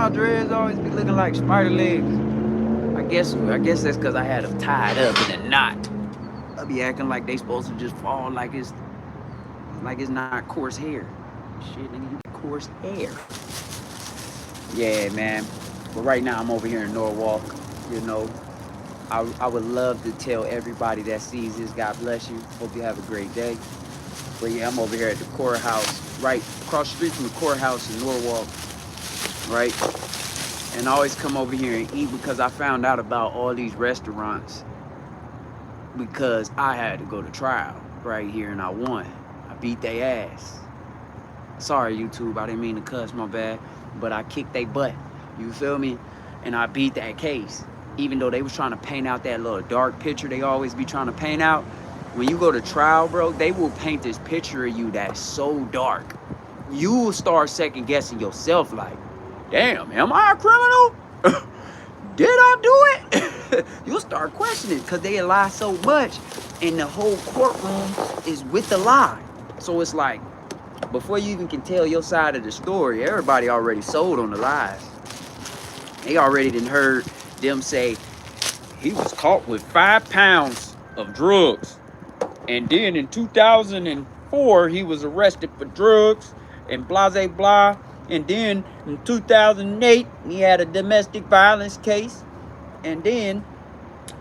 my dreads always be looking like spider legs? I guess that's because I had them tied up in a knot. I be acting like they supposed to just fall like it's not coarse hair. Shit, nigga, you coarse hair. Yeah, man. But right now I'm over here in Norwalk. You know, I would love to tell everybody that sees this, God bless you. Hope you have a great day. But yeah, I'm over here at the courthouse, right across the street from the courthouse in Norwalk, right? And I always come over here and eat because I found out about all these restaurants because I had to go to trial right here and I won. I beat their ass. Sorry, YouTube, I didn't mean to cuss, my bad. But I kicked their butt, you feel me? And I beat that case. Even though they was trying to paint out that little dark picture they always be trying to paint out, when you go to trial, bro, they will paint this picture of you that's so dark. You will start second guessing yourself like, damn, am I a criminal? Did I do it? You'll start questioning because they lie so much and the whole courtroom is with the lie. So it's like, before you even can tell your side of the story, everybody already sold on the lies. They already done heard them say, he was caught with 5 pounds of drugs. And then in 2004, he was arrested for drugs and blah, blah, blah. And then in 2008, he had a domestic violence case. And then,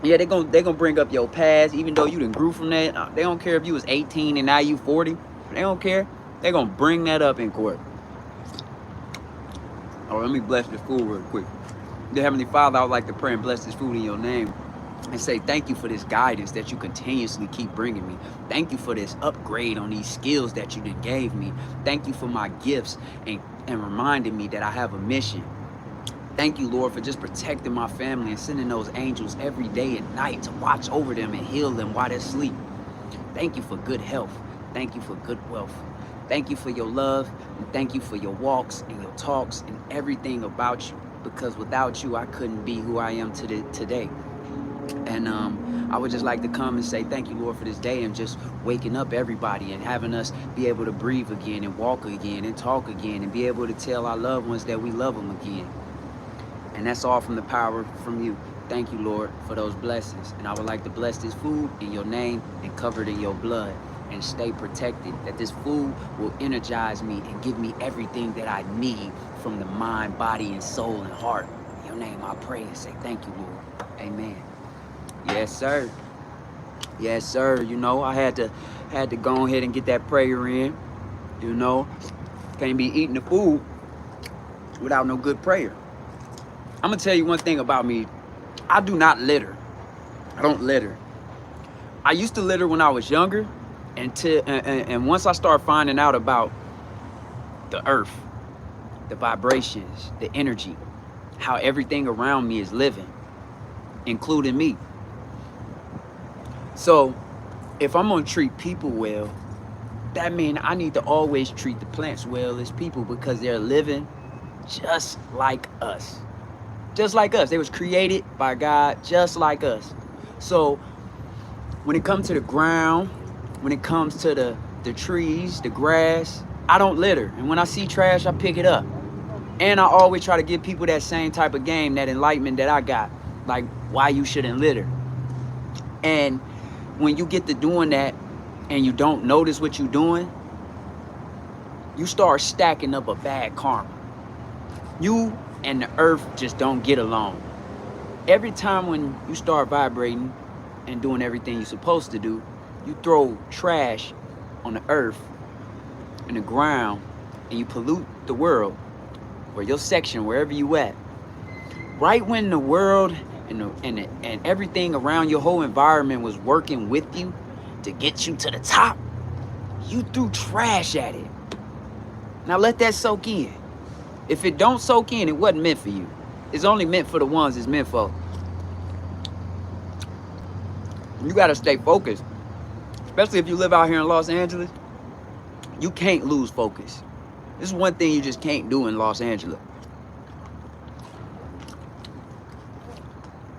yeah, they gonna bring up your past, even though you done grew from that. They don't care if you was 18 and now you 40. They don't care. They gonna bring that up in court. Oh, let me bless this food real quick. Dear Heavenly Father, I would like to pray and bless this food in your name and say thank you for this guidance that you continuously keep bringing me. Thank you for this upgrade on these skills that you done gave me. Thank you for my gifts and reminding me that I have a mission. Thank you, Lord, for just protecting my family and sending those angels every day and night to watch over them and heal them while they sleep. Thank you for good health. Thank you for good wealth. Thank you for your love, and thank you for your walks and your talks and everything about you, because without you, I couldn't be who I am today. And I would just like to come and say thank you, Lord, for this day and just waking up everybody and having us be able to breathe again and walk again and talk again and be able to tell our loved ones that we love them again. And that's all from the power from you. Thank you, Lord, for those blessings. And I would like to bless this food in your name and cover it in your blood. And stay protected, that this food will energize me and give me everything that I need from the mind, body, and soul and heart. In your name I pray and say thank you, Lord. Amen. Yes, sir. Yes, sir. You know, I had to go ahead and get that prayer in. You know, can't be eating the food without no good prayer. I'm gonna tell you one thing about me. I do not litter. I don't litter. I used to litter when I was younger. And once I start finding out about the earth, the vibrations, the energy, how everything around me is living, including me. So if I'm gonna treat people well, that means I need to always treat the plants well as people, because they're living just like us. Just like us. They was created by God just like us. So when it comes to the ground, when it comes to the trees, the grass, I don't litter. And when I see trash, I pick it up. And I always try to give people that same type of game, that enlightenment that I got. Like, why you shouldn't litter. And when you get to doing that and you don't notice what you're doing, you start stacking up a bad karma. You and the earth just don't get along. Every time when you start vibrating and doing everything you're supposed to do, you throw trash on the earth and the ground and you pollute the world or your section, wherever you at. Right when the world and everything around your whole environment was working with you to get you to the top, you threw trash at it. Now let that soak in. If it don't soak in, it wasn't meant for you. It's only meant for the ones it's meant for. You gotta stay focused. Especially if you live out here in Los Angeles, you can't lose focus. This is one thing you just can't do in Los Angeles.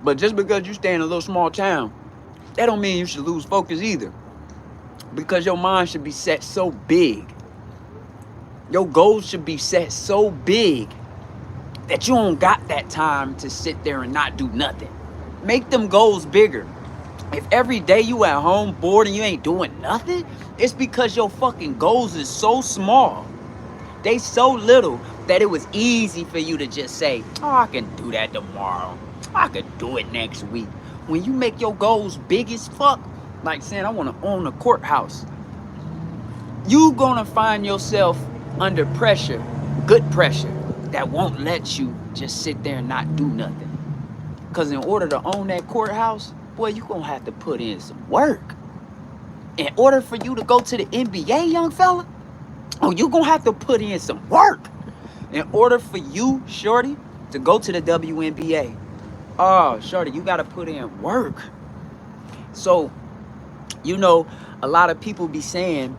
But just because you stay in a little small town, that don't mean you should lose focus either. Because your mind should be set so big. Your goals should be set so big that you don't got that time to sit there and not do nothing. Make them goals bigger. If every day you at home bored and you ain't doing nothing, it's because your fucking goals is so small. They so little that it was easy for you to just say, oh, I can do that tomorrow. I could do it next week. When you make your goals big as fuck, like saying I want to own a courthouse, you gonna find yourself under pressure, good pressure, that won't let you just sit there and not do nothing. Because in order to own that courthouse, boy, you gonna have to put in some work. In order for you to go to the NBA, young fella, oh, you gonna have to put in some work. In order for you, shorty, to go to the WNBA, oh, shorty, you gotta put in work. So, you know, a lot of people be saying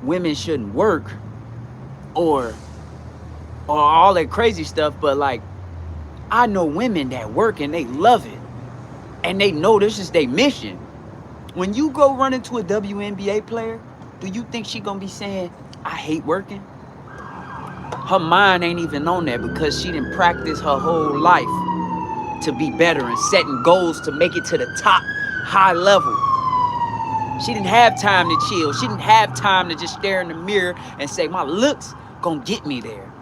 women shouldn't work or all that crazy stuff, but like, I know women that work and they love it and they know this is their mission. When you go run into a WNBA player, do you think she gonna be saying, I hate working? Her mind ain't even on that because she didn't practice her whole life to be better and setting goals to make it to the top high level. She didn't have time to chill. She didn't have time to just stare in the mirror and say, my looks gonna get me there.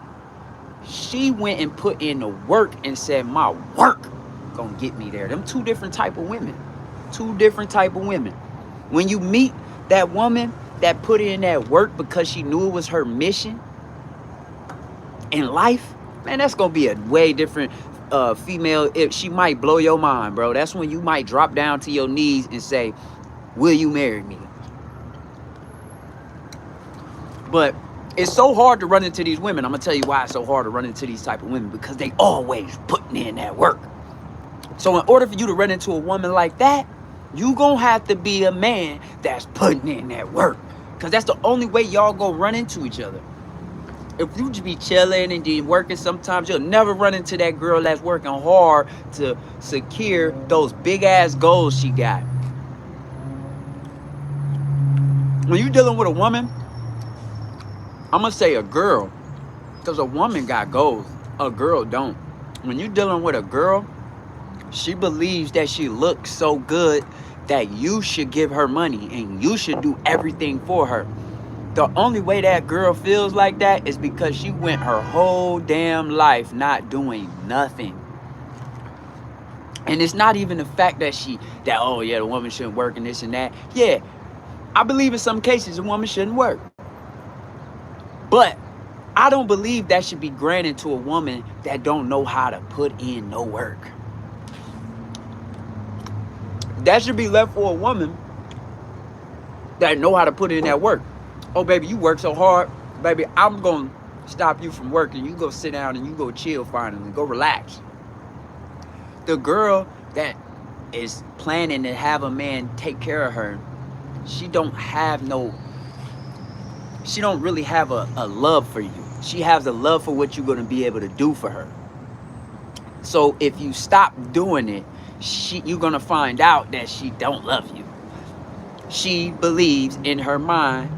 She went and put in the work and said, my work gonna get me there. Them two different type of women. Two different type of women. When you meet that woman that put in that work because she knew it was her mission in life, man, that's gonna be a way different female. She might blow your mind, bro. That's when you might drop down to your knees and say, will you marry me? But it's so hard to run into these women. I'm gonna tell you why it's so hard to run into these type of women, because they always putting in that work. So in order for you to run into a woman like that, you gonna have to be a man that's putting in that work, because that's the only way y'all gonna run into each other. If you just be chilling and then working, sometimes you'll never run into that girl that's working hard to secure those big ass goals she got. When you're dealing with a woman, I'm gonna say a girl, because a woman got goals, a girl don't. When you're dealing with a girl, she believes that she looks so good that you should give her money and you should do everything for her. The only way that girl feels like that is because she went her whole damn life not doing nothing. And it's not even the fact that oh yeah, the woman shouldn't work and this and that. Yeah, I believe in some cases a woman shouldn't work. But I don't believe that should be granted to a woman that don't know how to put in no work. That should be left for a woman that know how to put in that work. Oh, baby, you work so hard. Baby, I'm going to stop you from working. You go sit down and you go chill finally. Go relax. The girl that is planning to have a man take care of her, she don't really have a love for you. She has a love for what you're going to be able to do for her. So if you stop doing it, you're going to find out that she don't love you. She believes in her mind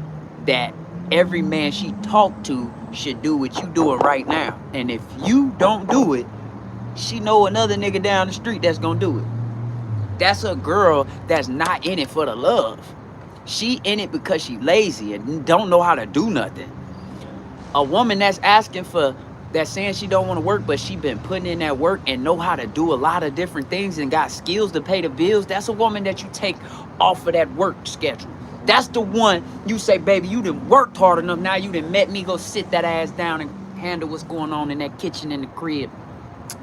that every man she talked to should do what you doing right now. And if you don't do it, she know another nigga down the street that's gonna do it. That's a girl that's not in it for the love. She in it because she lazy and don't know how to do nothing. A woman that's saying she don't want to work, but she been putting in that work and know how to do a lot of different things and got skills to pay the bills. That's a woman that you take off of that work schedule. That's the one you say, baby, you done worked hard enough. Now you done met me. Go sit that ass down and handle what's going on in that kitchen in the crib.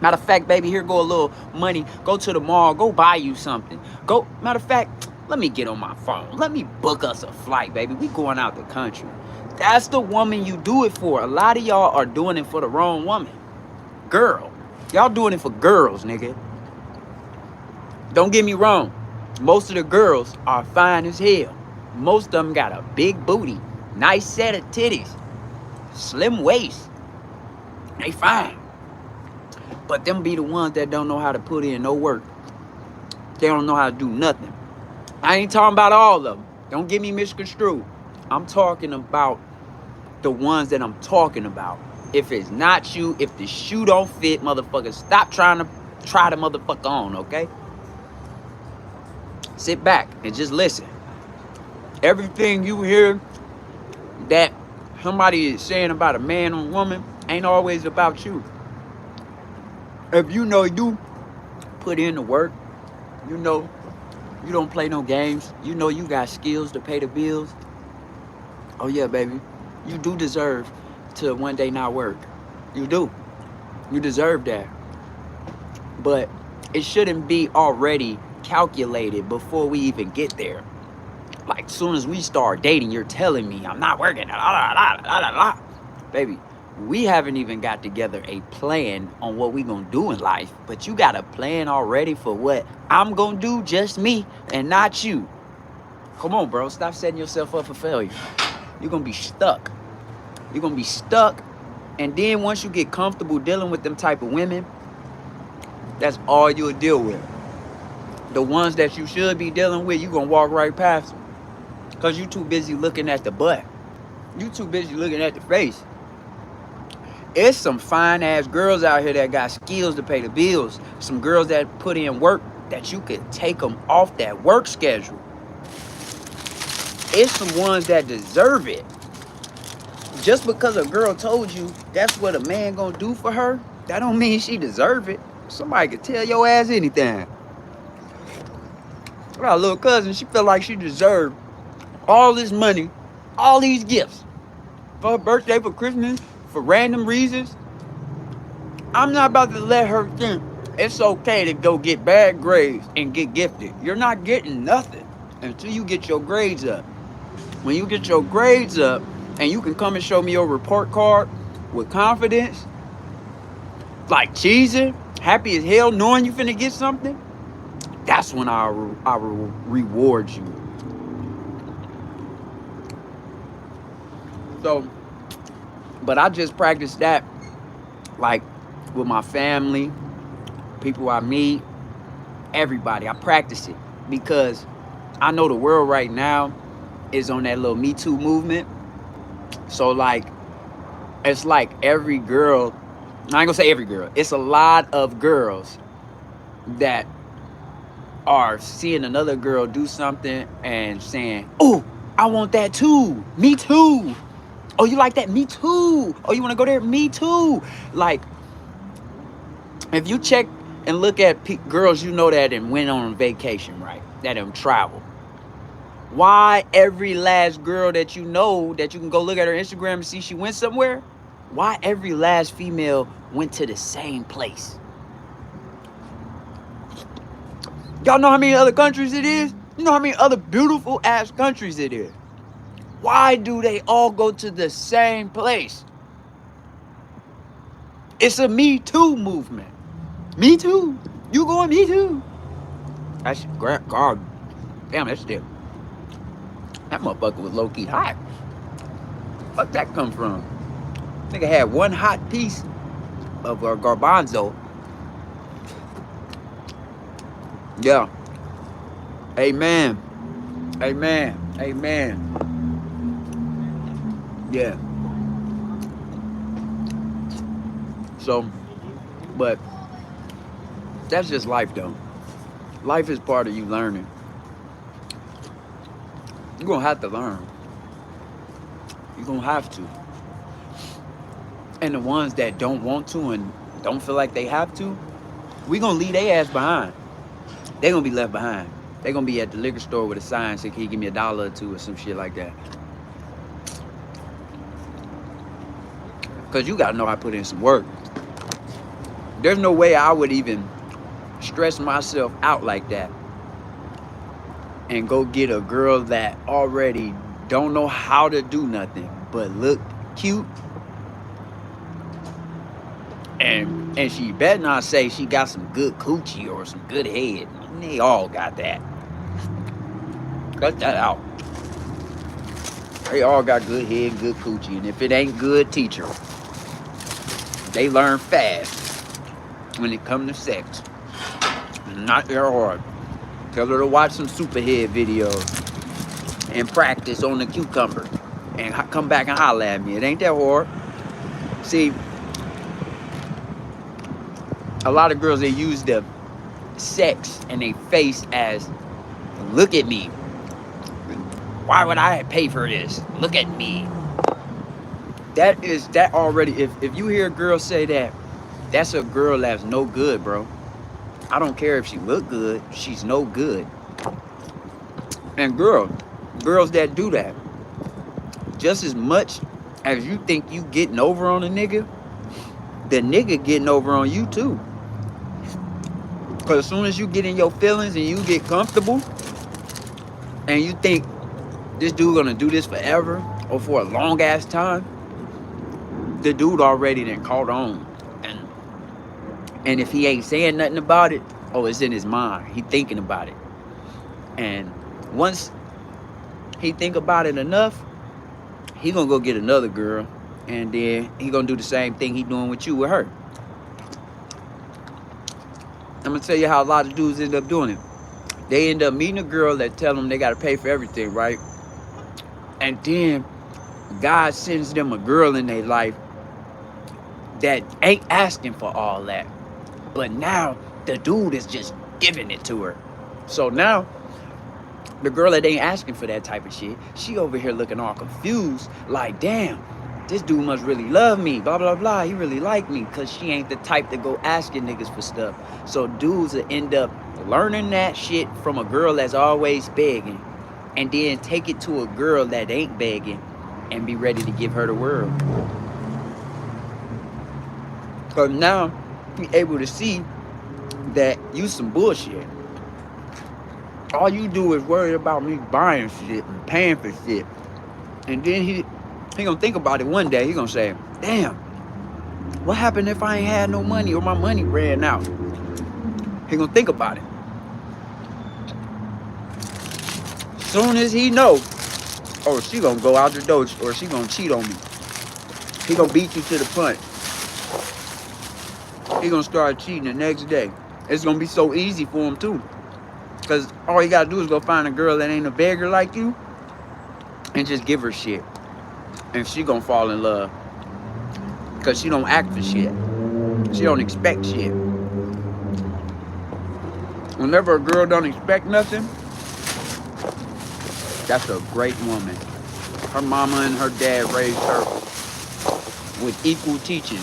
Matter of fact, baby, here go a little money. Go to the mall. Go buy you something. Matter of fact, let me get on my phone. Let me book us a flight, baby. We going out the country. That's the woman you do it for. A lot of y'all are doing it for the wrong woman. Girl. Y'all doing it for girls, nigga. Don't get me wrong. Most of the girls are fine as hell. Most of them got a big booty, nice set of titties, slim waist. They fine. But them be the ones that don't know how to put in no work. They don't know how to do nothing. I ain't talking about all of them. Don't get me misconstrued. I'm talking about the ones that I'm talking about. If it's not you, if the shoe don't fit, motherfucker, stop trying to try the motherfucker on, okay? Sit back and just listen. Everything you hear that somebody is saying about a man or woman ain't always about you. If you know you put in the work, you know you don't play no games, you know you got skills to pay the bills. Oh yeah, baby, you do deserve to one day not work. You do. You deserve that. But it shouldn't be already calculated before we even get there. Like, soon as we start dating, you're telling me I'm not working. Baby, we haven't even got together a plan on what we gonna do in life. But you got a plan already for what I'm gonna do, just me and not you. Come on, bro. Stop setting yourself up for failure. You're gonna be stuck. You're gonna be stuck. And then once you get comfortable dealing with them type of women, that's all you'll deal with. The ones that you should be dealing with, you're gonna walk right past them. Because you too busy looking at the butt. You too busy looking at the face. It's some fine ass girls out here that got skills to pay the bills. Some girls that put in work that you could take them off that work schedule. It's some ones that deserve it. Just because a girl told you that's what a man gonna do for her, that don't mean she deserve it. Somebody could tell your ass anything. I got a little cousin, she felt like she deserved all this money, all these gifts for her birthday, for Christmas, for random reasons. I'm not about to let her think it's okay to go get bad grades and get gifted. You're not getting nothing until you get your grades up. When you get your grades up and you can come and show me your report card with confidence, like cheesing, happy as hell, knowing you finna get something, that's when I will reward you. So, but I just practice that, like, with my family, people I meet, everybody. I practice it because I know the world right now is on that little Me Too movement. So, like, it's like every girl, I ain't gonna say every girl, it's a lot of girls that are seeing another girl do something and saying, oh, I want that too. Me too. Oh, you like that? Me too. Oh, you want to go there? Me too. Like, if you check and look at girls you know that and went on vacation, right? That have traveled. Why every last girl that you know that you can go look at her Instagram and see she went somewhere? Why every last female went to the same place? Y'all know how many other countries it is? You know how many other beautiful ass countries it is? Why do they all go to the same place? It's a Me Too movement. Me too. You going Me Too? That's God. Damn, that's still. That motherfucker was low-key hot. Fuck that come from? Nigga had one hot piece of garbanzo. Yeah. Amen. Amen. Amen. Yeah. So, but that's just life though. Life is part of you learning. You're gonna have to learn. You're gonna have to. And the ones that don't want to and don't feel like they have to, we gonna leave their ass behind. They gonna be left behind. They gonna be at the liquor store with a sign saying, can you give me $1 or $2 or some shit like that? Because you got to know I put in some work. There's no way I would even stress myself out like that and go get a girl that already don't know how to do nothing but look cute. And she better not say she got some good coochie or some good head. They all got that. Cut that out. They all got good head, good coochie. And if it ain't good, teach her. They learn fast when it comes to sex. Not that hard. Tell her to watch some Superhead videos and practice on the cucumber and come back and holler at me. It ain't that hard. See, a lot of girls, they use the sex and they face as, look at me. Why would I pay for this? Look at me. That already, if you hear a girl say that, that's a girl that's no good, bro. I don't care if she look good, she's no good. And girls that do that, just as much as you think you getting over on a nigga, the nigga getting over on you too. Because as soon as you get in your feelings and you get comfortable and you think this dude gonna do this forever or for a long ass time, the dude already done caught on. And if he ain't saying nothing about it, oh, it's in his mind. He thinking about it. And once he think about it enough, he gonna go get another girl, and then he gonna do the same thing he doing with you with her. I'm gonna tell you how a lot of dudes end up doing it. They end up meeting a girl that tell them they gotta pay for everything, right? And then God sends them a girl in their life that ain't asking for all that. But now the dude is just giving it to her. So now the girl that ain't asking for that type of shit, she over here looking all confused, like, damn, this dude must really love me, blah, blah, blah. He really like me, because she ain't the type to go asking niggas for stuff. So dudes will end up learning that shit from a girl that's always begging, and then take it to a girl that ain't begging and be ready to give her the world. Because now you able to see that you some bullshit. All you do is worry about me buying shit and paying for shit. And then he gonna think about it one day. He gonna say, damn, what happened if I ain't had no money or my money ran out? He gonna think about it. Soon as he know, oh, she gonna go out the door or she gonna cheat on me, he gonna beat you to the punch. He gonna start cheating the next day. It's gonna be so easy for him too. Because all you gotta do is go find a girl that ain't a beggar like you and just give her shit. And she gonna fall in love. Because she don't act for shit. She don't expect shit. Whenever a girl don't expect nothing, that's a great woman. Her mama and her dad raised her with equal teaching.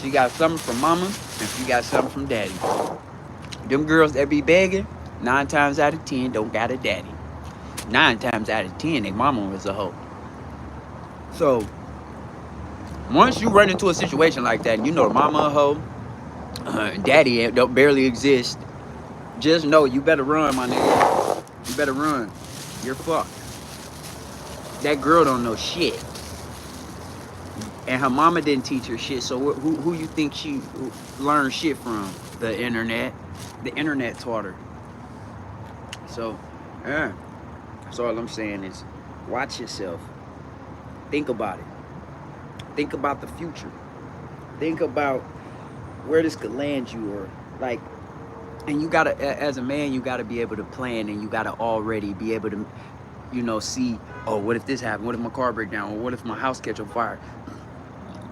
She got something from mama and she got something from daddy. Them girls that be begging, 9 times out of 10 don't got a daddy. 9 times out of 10, their mama was a hoe. So once you run into a situation like that, and you know mama a hoe, daddy don't barely exist, just know you better run, my nigga. You better run. You're fucked. That girl don't know shit. And her mama didn't teach her shit, so who you think she learned shit from? The internet. The internet taught her. So, yeah. That's all I'm saying is, watch yourself. Think about it. Think about the future. Think about where this could land you, or like, and you gotta, as a man, you gotta be able to plan, and you gotta already be able to, you know, see, oh, what if this happened? What if my car break down? Or what if my house catch on fire?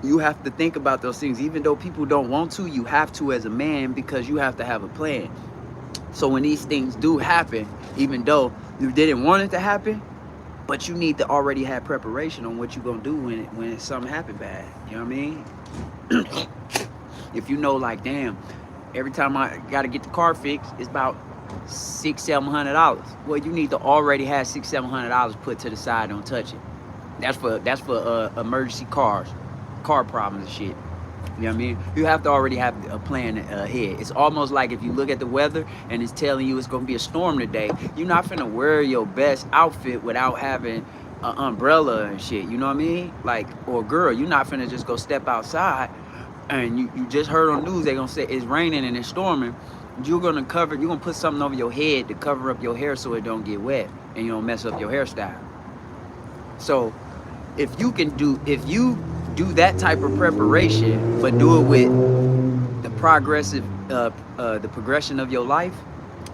You have to think about those things. Even though people don't want to, you have to as a man, because you have to have a plan. So when these things do happen, even though you didn't want it to happen, but you need to already have preparation on what you're going to do when something happen bad. You know what I mean? If you know, like, damn, every time I got to get the car fixed, it's about $600-700. Well, you need to already have $600-700 put to the side. Don't touch it. That's for emergency car problems and shit. You know what I mean? You have to already have a plan ahead. It's almost like if you look at the weather and it's telling you it's going to be a storm today, you're not finna wear your best outfit without having an umbrella and shit. You know what I mean? Like, or girl, you're not finna just go step outside and you just heard on news they're going to say it's raining and it's storming. You're going to put something over your head to cover up your hair so it don't get wet and you don't mess up your hairstyle. So if you do that type of preparation, but do it with the progression of your life,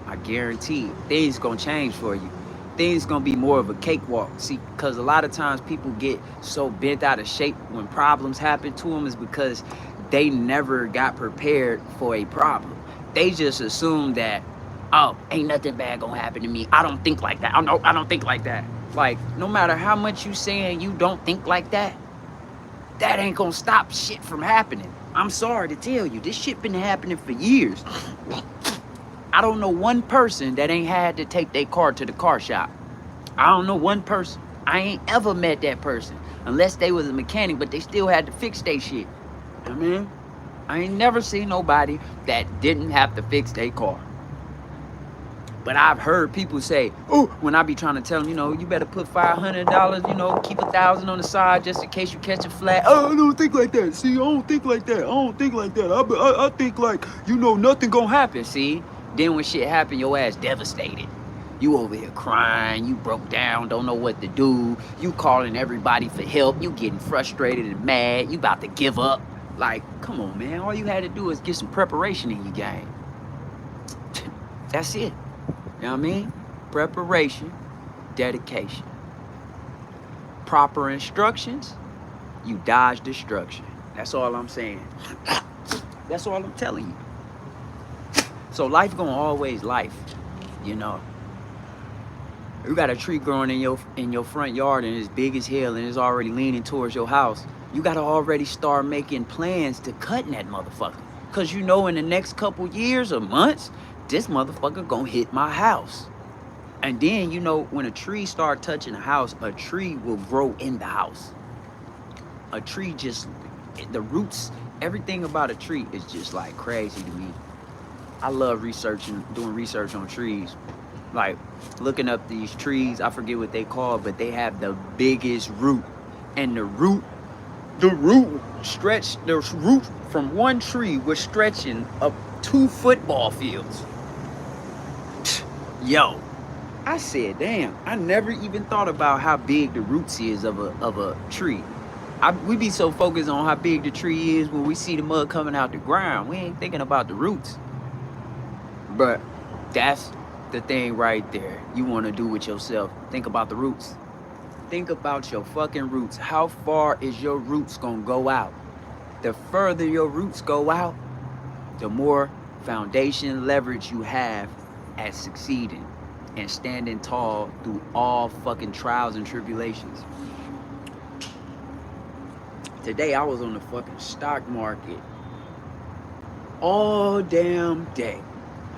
I guarantee things gonna change for you. things gonna be more of a cakewalk. See, because a lot of times people get so bent out of shape when problems happen to them is because they never got prepared for a problem. They just assume that, oh, ain't nothing bad gonna happen to me. I don't think like that. I don't think like that. Like, no matter how much you saying you don't think like that, that ain't gonna stop shit from happening. I'm sorry to tell you, this shit been happening for years. I don't know one person that ain't had to take their car to the car shop. I don't know one person. I ain't ever met that person. Unless they was a mechanic, but they still had to fix their shit. I mean, I ain't never seen nobody that didn't have to fix their car. But I've heard people say, oh, when I be trying to tell them, you better put $500, keep 1,000 on the side just in case you catch a flat. Oh, I don't think like that. See, I don't think like that. I don't think like that. I think like, nothing gonna happen. See, then when shit happen, your ass devastated. You over here crying, you broke down, don't know what to do. You calling everybody for help. You getting frustrated and mad. You about to give up. Like, come on, man. All you had to do is get some preparation in your game. That's it. You know what I mean? Preparation, dedication. Proper instructions, you dodge destruction. That's all I'm saying. That's all I'm telling you. So life gonna always life, You got a tree growing in your front yard and it's big as hell and it's already leaning towards your house. You gotta already start making plans to cutting that motherfucker. Cause in the next couple years or months, this motherfucker gonna hit my house. And then, when a tree start touching a house, a tree will grow in the house. A tree the roots, everything about a tree is just like crazy to me. I love doing research on trees. Like looking up these trees, I forget what they call, but they have the biggest root. And the root from one tree was stretching up 2 football fields. Yo, I said, damn, I never even thought about how big the roots is of a tree. We be so focused on how big the tree is when we see the mud coming out the ground. We ain't thinking about the roots. But that's the thing right there. You want to do with yourself. Think about the roots. Think about your fucking roots. How far is your roots gonna go out? The further your roots go out, the more foundation leverage you have at succeeding and standing tall through all fucking trials and tribulations. Today I was on the fucking stock market all damn day.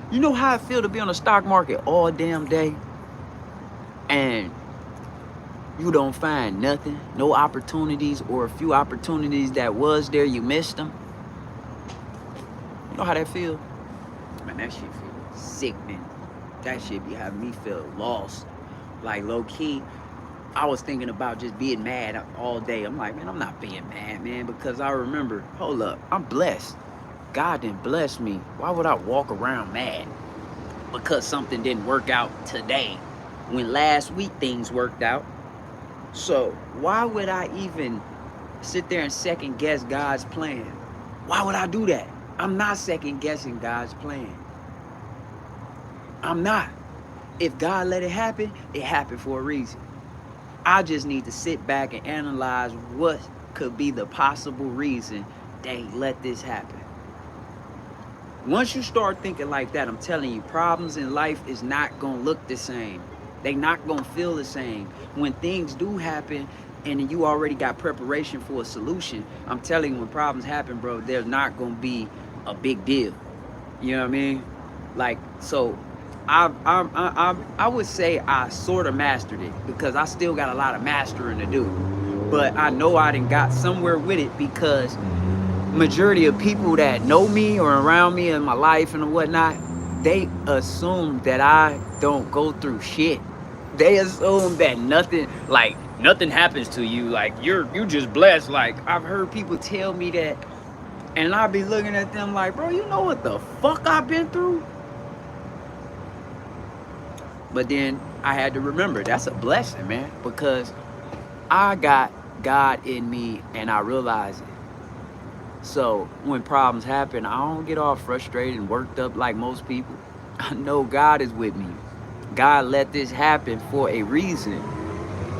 You know how I feel to be on the stock market all damn day and you don't find nothing, no opportunities, or a few opportunities that was there, you missed them? You know how that feel? Man, that shit feel sick, man. That shit be having me feel lost. Like, low-key, I was thinking about just being mad all day. I'm like, man, I'm not being mad, man, because I remember, hold up, I'm blessed. God didn't bless me. Why would I walk around mad because something didn't work out today when last week things worked out? So why would I even sit there and second guess God's plan? Why would I do that? I'm not second guessing God's plan. I'm not. If God let it happened for a reason. I just need to sit back and analyze what could be the possible reason they let this happen. Once you start thinking like that, I'm telling you, problems in life is not gonna look the same. They not gonna feel the same. When things do happen and you already got preparation for a solution, I'm telling you, when problems happen, bro, there's not gonna be a big deal. You know what I mean? Like, so I would say I sort of mastered it because I still got a lot of mastering to do. But I know I done got somewhere with it because majority of people that know me or around me in my life and whatnot, they assume that I don't go through shit. They assume that nothing happens to you. Like you just blessed. Like I've heard people tell me that, and I'll be looking at them like, bro, you know what the fuck I've been through? But then I had to remember that's a blessing, man, because I got God in me and I realize it. So when problems happen, I don't get all frustrated and worked up like most people. I know God is with me. God let this happen for a reason.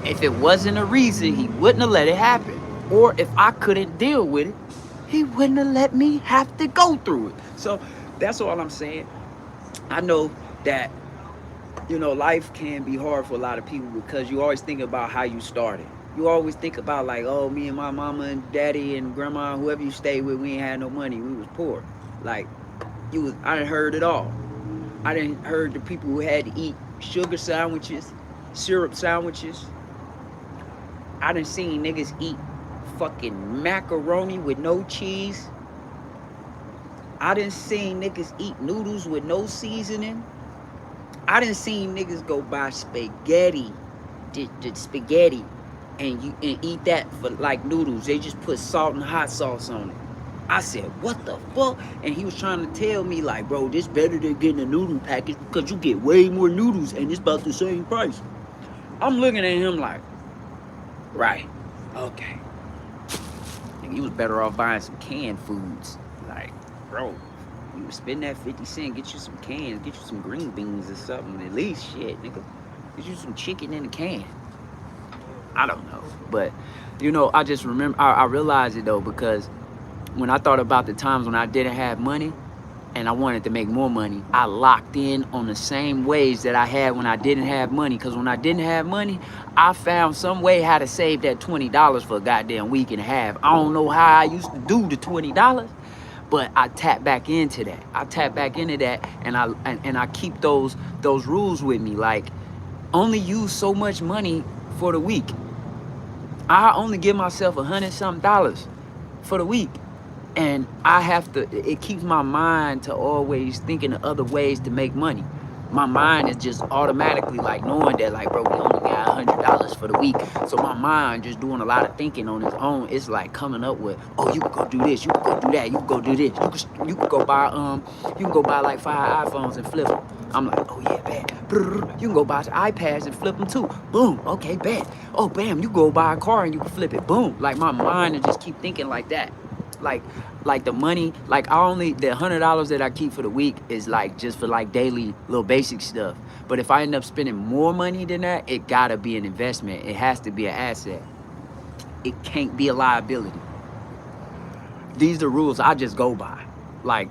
If it wasn't a reason, he wouldn't have let it happen. Or if I couldn't deal with it, he wouldn't have let me have to go through it. So that's all I'm saying. I know that, you know, life can be hard for a lot of people because you always think about how you started. You always think about like, oh, me and my mama and daddy and grandma, whoever you stayed with, we ain't had no money. We was poor. Like, I done heard it all. I done heard the people who had to eat sugar sandwiches, syrup sandwiches. I done seen niggas eat fucking macaroni with no cheese. I done seen niggas eat noodles with no seasoning. I done seen niggas go buy spaghetti, the spaghetti, and eat that for like noodles. They just put salt and hot sauce on it. I said, what the fuck? And he was trying to tell me like, bro, this better than getting a noodle package because you get way more noodles and it's about the same price. I'm looking at him like, right, okay. And he was better off buying some canned foods. Like, bro, you would spend that 50 cents, get you some cans, get you some green beans or something. At least, shit, nigga. Get you some chicken in a can. I don't know. But, you know, I just remember, I realized it though, because when I thought about the times when I didn't have money and I wanted to make more money, I locked in on the same ways that I had when I didn't have money. Because when I didn't have money, I found some way how to save that $20 for a goddamn week and a half. I don't know how I used to do the $20, but I tap back into that. I tap back into that, and I keep those rules with me. Like, only use so much money for the week. I only give myself $100-something for the week. And I have to, it keeps my mind to always thinking of other ways to make money. My mind is just automatically like knowing that like, bro, we only got $100 for the week. So my mind just doing a lot of thinking on its own. It's like coming up with, oh, you can go do this, you can go do that, you can go do this. You can go buy like 5 iPhones and flip them. I'm like, oh yeah, bad. You can go buy iPads and flip them too. Boom, okay, bad. Oh, bam, you go buy a car and you can flip it. Boom. Like my mind will just keep thinking like that. Like the money, like the $100 that I keep for the week is like just for like daily little basic stuff. But if I end up spending more money than that, it gotta be an investment. It has to be an asset. It can't be a liability. These are rules I just go by. Like,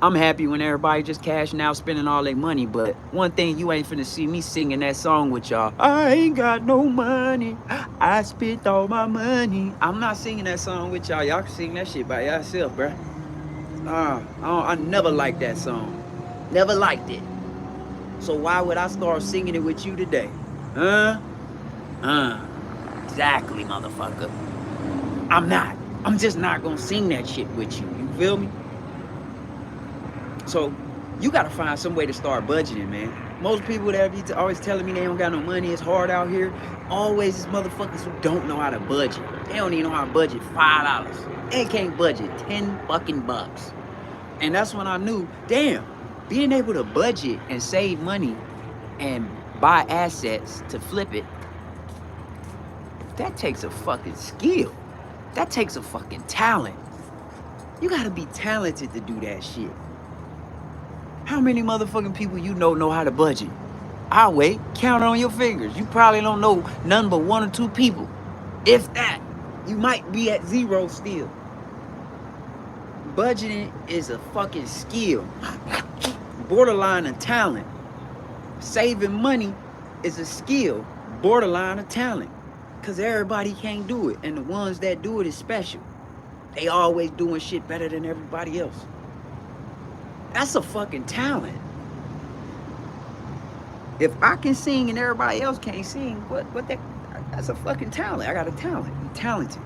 I'm happy when everybody just cashing out, spending all their money. But one thing, you ain't finna see me singing that song with y'all. I ain't got no money. I spent all my money. I'm not singing that song with y'all. Y'all can sing that shit by yourself, bruh. I never liked that song. Never liked it. So why would I start singing it with you today? Exactly, motherfucker. I'm not. I'm just not gonna sing that shit with you. You feel me? So you gotta find some way to start budgeting, man. Most people that be always telling me they don't got no money, it's hard out here. Always is motherfuckers who don't know how to budget. They don't even know how to budget $5. They can't budget 10 fucking bucks. And that's when I knew, damn, being able to budget and save money and buy assets to flip it, that takes a fucking skill. That takes a fucking talent. You gotta be talented to do that shit. How many motherfucking people you know how to budget? I'll wait. Count on your fingers. You probably don't know none but 1 or 2 people. If that, you might be at 0 still. Budgeting is a fucking skill. Borderline a talent. Saving money is a skill. Borderline a talent. Because everybody can't do it. And the ones that do it is special. They always doing shit better than everybody else. That's a fucking talent. If I can sing and everybody else can't sing, that's a fucking talent. I got a talent. I'm talented.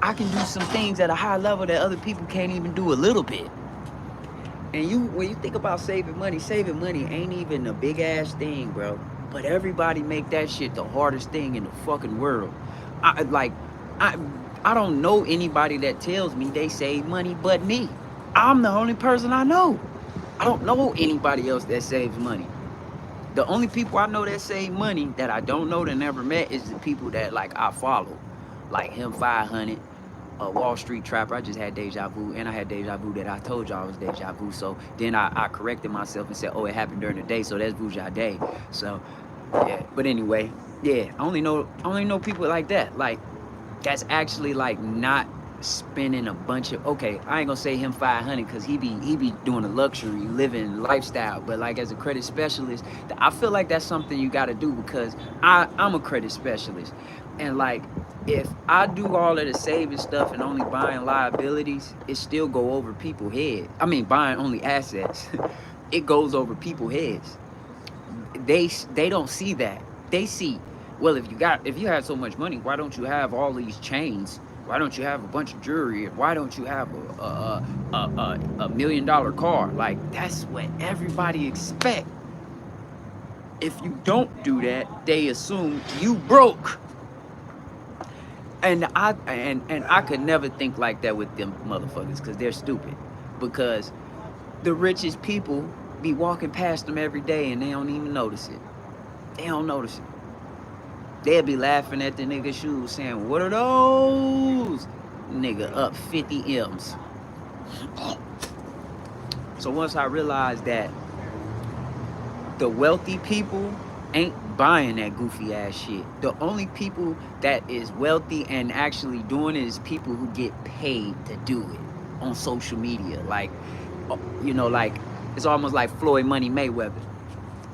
I can do some things at a high level that other people can't even do a little bit. And when you think about saving money ain't even a big ass thing, bro. But everybody make that shit the hardest thing in the fucking world. I don't know anybody that tells me they save money but me. I'm the only person I know. I don't know anybody else that saves money. The only people I know that save money that I don't know that never met is the people that like I follow. Like him 500, a Wall Street trapper. I just had deja vu, and I had deja vu that I told y'all was deja vu. So then I corrected myself and said, oh, it happened during the day, so that's Vuja Day. So yeah, but anyway, yeah, I only know people like that. Like that's actually like not spending a bunch of, okay, I ain't gonna say him 500 because he be doing a luxury living lifestyle, but like as a credit specialist, I feel like that's something you got to do because I'm a credit specialist, and like if I do all of the saving stuff and only buying liabilities, it still go over people's heads. I mean, buying only assets, it goes over people's heads. They don't see that. They see, well, if you have so much money, why don't you have all these chains? Why don't you have a bunch of jewelry? Why don't you have a $1 million car? Like that's what everybody expect. If you don't do that, they assume you broke. And I could never think like that with them motherfuckers because they're stupid. Because the richest people be walking past them every day and they don't even notice it. They don't notice it. They'll be laughing at the nigga's shoes saying, what are those? Nigga up 50 M's. So once I realized that the wealthy people ain't buying that goofy ass shit. The only people that is wealthy and actually doing it is people who get paid to do it on social media. Like, you know, like it's almost like Floyd Money Mayweather.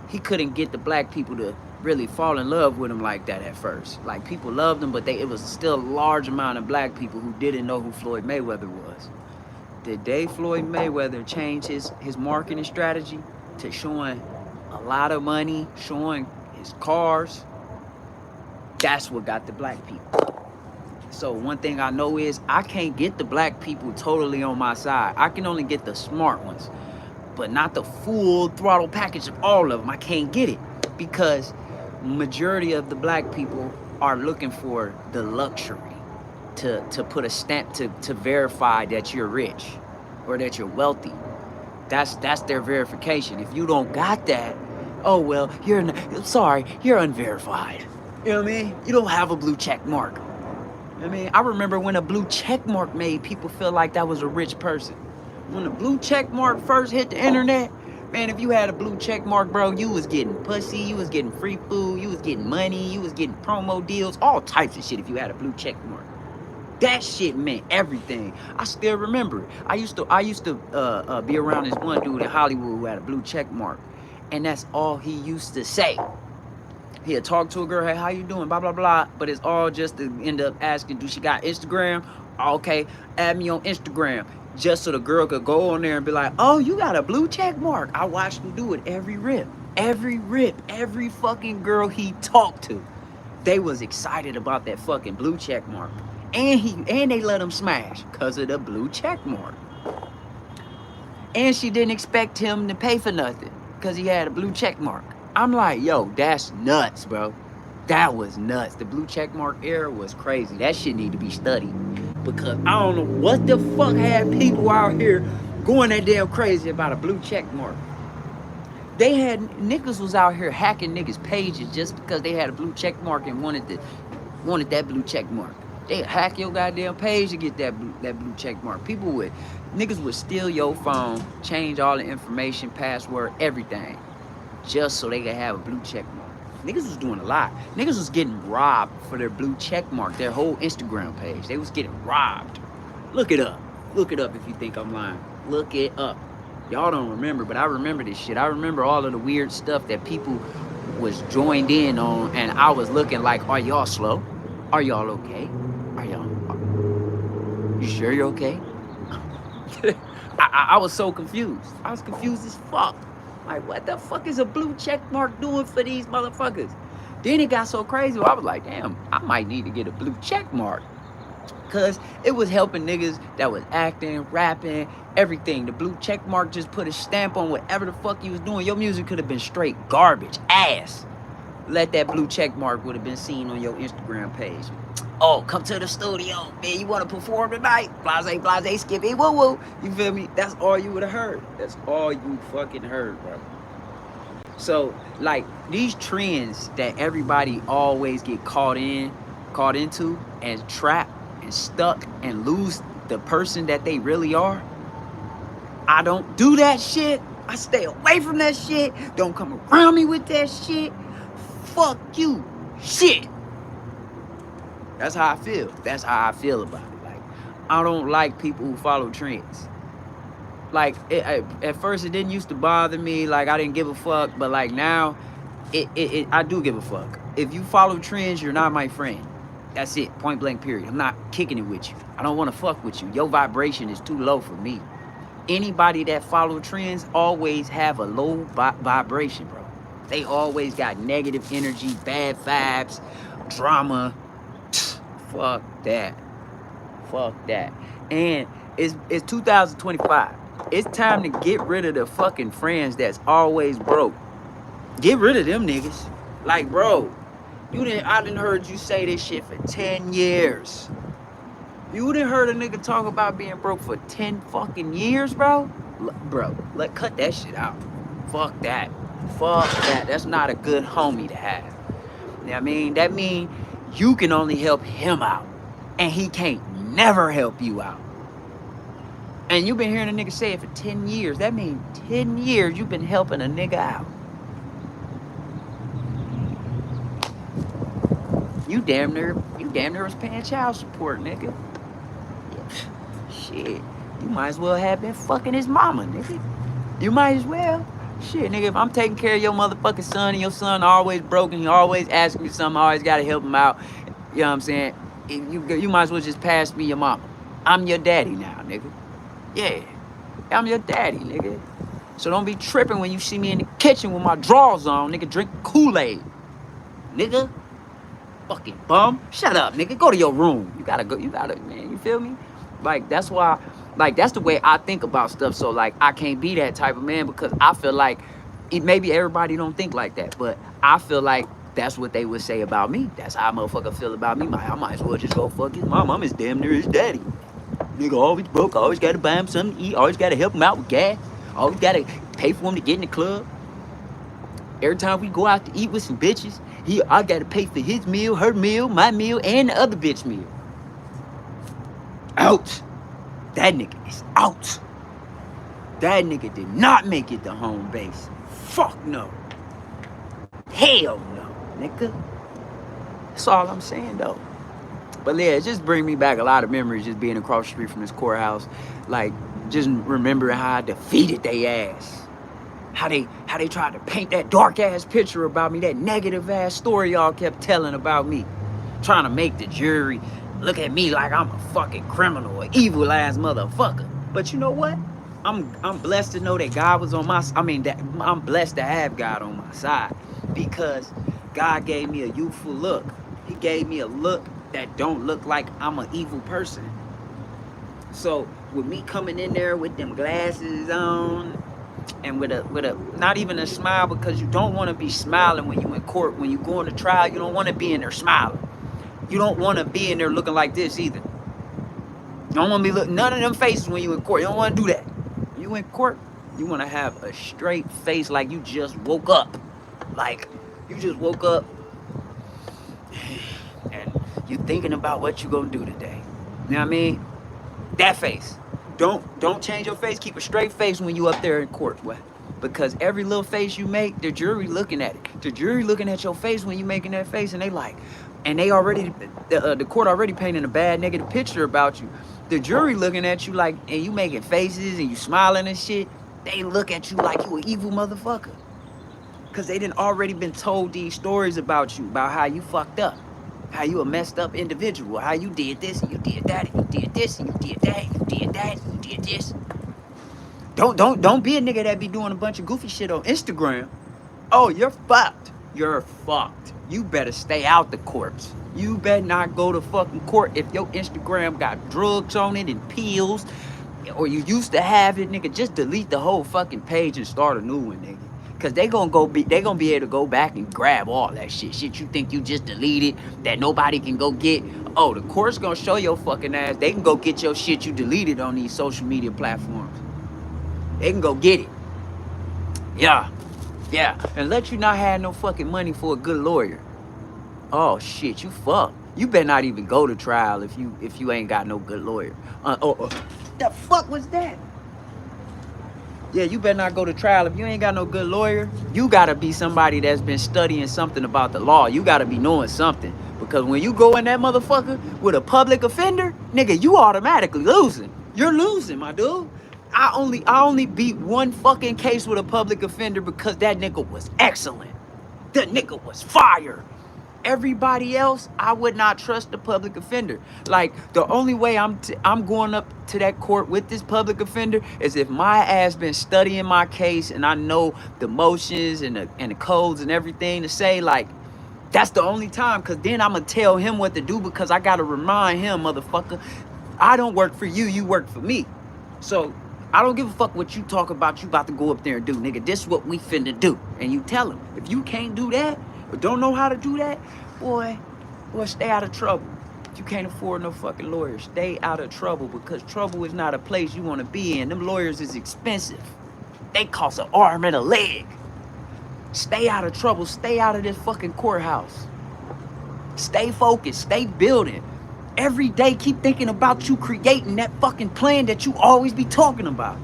He couldn't get the black people to really fall in love with him like that at first. Like people loved him, but it was still a large amount of black people who didn't know who Floyd Mayweather was. The day Floyd Mayweather changed his marketing strategy to showing a lot of money, showing his cars, that's what got the black people. So one thing I know is I can't get the black people totally on my side. I can only get the smart ones, but not the full throttle package of all of them. I can't get it because majority of the black people are looking for the luxury to put a stamp to verify that you're rich or that you're wealthy. That's their verification. If you don't got that, oh well, you're unverified. You know what I mean? You don't have a blue check mark. I mean, I remember when a blue check mark made people feel like that was a rich person. When the blue check mark first hit the internet, man, if you had a blue check mark, bro, you was getting pussy, you was getting free food, you was getting money, you was getting promo deals, all types of shit if you had a blue check mark. That shit meant everything. I still remember it. I used to be around this one dude in Hollywood who had a blue check mark, and that's all he used to say. He'd talk to a girl, hey, how you doing, blah, blah, blah, but it's all just to end up asking, do she got Instagram? Okay, add me on Instagram. Just so the girl could go on there and be like, oh, you got a blue check mark. I watched him do it every rip. Every fucking girl he talked to, they was excited about that fucking blue check mark. And they let him smash because of the blue check mark. And she didn't expect him to pay for nothing because he had a blue check mark. I'm like, yo, that's nuts, bro. That was nuts. The blue check mark era was crazy. That shit need to be studied. Because I don't know what the fuck had people out here going that damn crazy about a blue check mark. They had niggas was out here hacking niggas' pages just because they had a blue check mark and wanted that blue check mark. They hack your goddamn page to get that blue check mark. Niggas would steal your phone, change all the information, password, everything, just so they could have a blue check mark. Niggas was doing a lot. Niggas was getting robbed for their blue check mark, their whole Instagram page. They was getting robbed. Look it up. Look it up if you think I'm lying. Look it up. Y'all don't remember, but I remember this shit. I remember all of the weird stuff that people was joined in on, and I was looking like, are y'all slow? Are y'all okay? You sure you're okay? I was so confused. I was confused as fuck. Like, what the fuck is a blue check mark doing for these motherfuckers? Then it got so crazy, I was like, damn, I might need to get a blue check mark. Because it was helping niggas that was acting, rapping, everything. The blue check mark just put a stamp on whatever the fuck you was doing. Your music could have been straight garbage, ass. Let that blue check mark would have been seen on your Instagram page. Oh, come to the studio, man, you want to perform tonight? Blase, skippy, woo woo. You feel me? That's all you would have heard. That's all you fucking heard, bro. So, like, these trends that everybody always get caught into and trapped and stuck and lose the person that they really are. I don't do that shit. I stay away from that shit. Don't come around me with that shit. Fuck you. Shit. That's how I feel. That's how I feel about it. Like, I don't like people who follow trends. Like, at first it didn't used to bother me. Like, I didn't give a fuck. But like now, I do give a fuck. If you follow trends, you're not my friend. That's it. Point blank period. I'm not kicking it with you. I don't want to fuck with you. Your vibration is too low for me. Anybody that follow trends always have a low vibration, bro. They always got negative energy, bad vibes, drama. Fuck that. Fuck that. And it's 2025. It's time to get rid of the fucking friends that's always broke. Get rid of them niggas. Like, bro, I done heard you say this shit for 10 years. You done heard a nigga talk about being broke for 10 fucking years, bro? Cut that shit out. Fuck that. Fuck that. That's not a good homie to have. You know what I mean? That mean you can only help him out. And he can't never help you out. And you've been hearing a nigga say it for 10 years. That means 10 years you've been helping a nigga out. You damn near was paying child support, nigga. Shit, you might as well have been fucking his mama, nigga. You might as well. Shit, nigga, if I'm taking care of your motherfucking son and your son always broken, he always asking me something, I always gotta help him out. You know what I'm saying? You might as well just pass me your mama. I'm your daddy now, nigga. Yeah, I'm your daddy, nigga. So don't be tripping when you see me in the kitchen with my drawers on, nigga, drink Kool-Aid. Nigga. Fucking bum. Shut up, nigga. Go to your room. You gotta, man, you feel me? Like, that's why, like, that's the way I think about stuff. So, like, I can't be that type of man because I feel like, maybe everybody don't think like that, but I feel like that's what they would say about me. That's how a motherfucker feel about me. I might as well just go fuck his mom. I'm his damn near his daddy. Nigga always broke. Always gotta buy him something to eat. Always gotta help him out with gas. Always gotta pay for him to get in the club. Every time we go out to eat with some bitches, I gotta pay for his meal, her meal, my meal, and the other bitch meal. Out. That nigga is out. That nigga did not make it to home base. Fuck no. Hell no, nigga. That's all I'm saying, though. But yeah, it just bring me back a lot of memories just being across the street from this courthouse. Like, just remembering how I defeated they ass. How they tried to paint that dark ass picture about me, that negative ass story y'all kept telling about me. Trying to make the jury look at me like I'm a fucking criminal, an evil ass motherfucker. But you know what? I'm blessed to know that God was on my side. I mean, that I'm blessed to have God on my side because God gave me a youthful look. He gave me a look that don't look like I'm an evil person. So with me coming in there with them glasses on, and with a not even a smile, because you don't want to be smiling when you in court. When you go on to trial, you don't want to be in there smiling. You don't want to be in there looking like this either. You don't want to be looking none of them faces when you in court. You don't want to do that. When you in court, you want to have a straight face like you just woke up. Like you just woke up and you thinking about what you gonna do today. You know what I mean? That face. Don't change your face. Keep a straight face when you up there in court. What? Because every little face you make, the jury looking at it. The jury looking at your face when you making that face, and they like, and they already, the court already painting a bad negative picture about you. The jury looking at you like, and you making faces and you smiling and shit. They look at you like you an evil motherfucker. Cause they didn't already been told these stories about you, about how you fucked up. How you a messed up individual, how you did this and you did that and you did this and you did that and you did that and you did this. Don't be a nigga that be doing a bunch of goofy shit on Instagram. Oh, you're fucked. You're fucked. You better stay out the courts. You better not go to fucking court if your Instagram got drugs on it and pills, or you used to have it, nigga. Just delete the whole fucking page and start a new one, nigga. Cause they gonna be able to go back and grab all that shit you think you just deleted that nobody can go get. Oh, the court's gonna show your fucking ass. They can go get your shit you deleted on these social media platforms. They can go get it. Yeah, and let you not have no fucking money for a good lawyer. Oh shit, you fucked. You better not even go to trial if you ain't got no good lawyer. The fuck was that? Yeah, you better not go to trial if you ain't got no good lawyer. You gotta be somebody that's been studying something about the law. You gotta be knowing something. Because when you go in that motherfucker with a public offender, nigga, you automatically losing. You're losing, my dude. I only beat one fucking case with a public offender because that nigga was excellent. That nigga was fire. Everybody else, I would not trust the public offender. Like, the only way I'm going up to that court with this public offender is if my ass been studying my case and I know the motions and the codes and everything to say. Like, that's the only time, because then I'm going to tell him what to do, because I got to remind him, motherfucker, I don't work for you, you work for me. So I don't give a fuck what you talk about, you about to go up there and do. Nigga, this is what we finna do. And you tell him. If you can't do that, or don't know how to do that, boy, stay out of trouble. You can't afford no fucking lawyer. Stay out of trouble, because trouble is not a place you want to be in. Them lawyers is expensive. They cost an arm and a leg. Stay out of trouble. Stay out of this fucking courthouse. Stay focused. Stay building. Every day, keep thinking about you creating that fucking plan that you always be talking about.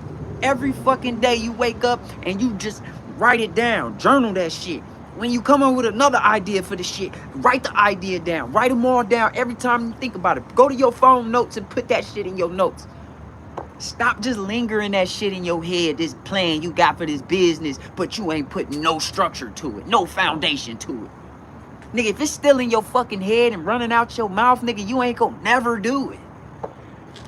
Every fucking day you wake up and you just write it down. Journal that shit. When you come up with another idea for the shit, write the idea down. Write them all down every time you think about it. Go to your phone notes and put that shit in your notes. Stop just lingering that shit in your head, this plan you got for this business, but you ain't putting no structure to it, no foundation to it. Nigga, if it's still in your fucking head and running out your mouth, nigga, you ain't gonna never do it.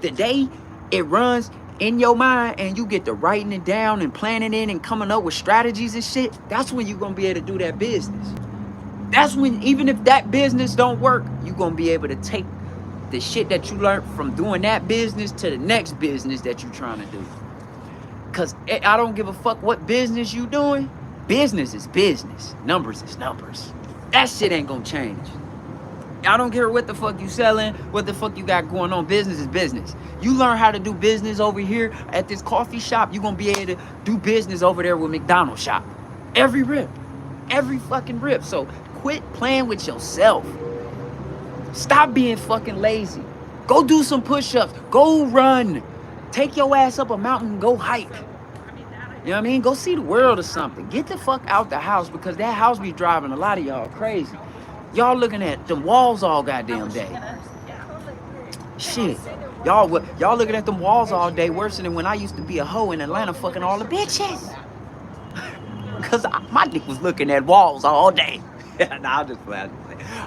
The day it runs in your mind and you get to writing it down and planning it and coming up with strategies and shit, that's when you gonna be able to do that business. That's when, even if that business don't work, you gonna be able to take the shit that you learned from doing that business to the next business that you trying to do. Cause I don't give a fuck what business you doing. Business is business. Numbers is numbers. That shit ain't gonna change. I don't care what the fuck you selling, what the fuck you got going on. Business is business. You learn how to do business over here at this coffee shop, you gonna be able to do business over there with McDonald's shop. Every rip. Every fucking rip. So quit playing with yourself. Stop being fucking lazy. Go do some push-ups. Go run. Take your ass up a mountain and go hike. You know what I mean? Go see the world or something. Get the fuck out the house, because that house be driving a lot of y'all crazy. Y'all looking at them walls all goddamn day. Shit. Y'all looking at them walls all day worse than when I used to be a hoe in Atlanta fucking all the bitches. Because my dick was looking at walls all day. Nah,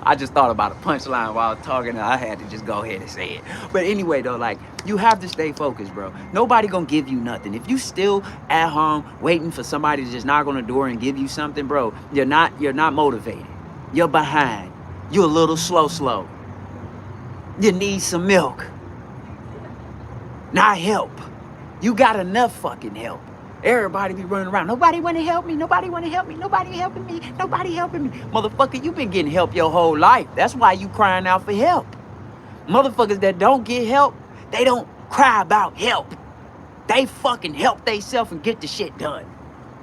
I just thought about a punchline while I was talking, and I had to just go ahead and say it. But anyway, though, like, you have to stay focused, bro. Nobody gonna give you nothing. If you still at home waiting for somebody to just knock on the door and give you something, bro, you're not motivated. You're behind. You're a little slow. You need some milk. Not help. You got enough fucking help. Everybody be running around. Nobody want to help me. Nobody want to help me. Nobody helping me. Nobody helping me. Motherfucker, you been getting help your whole life. That's why you crying out for help. Motherfuckers that don't get help, they don't cry about help. They fucking help theyself and get the shit done.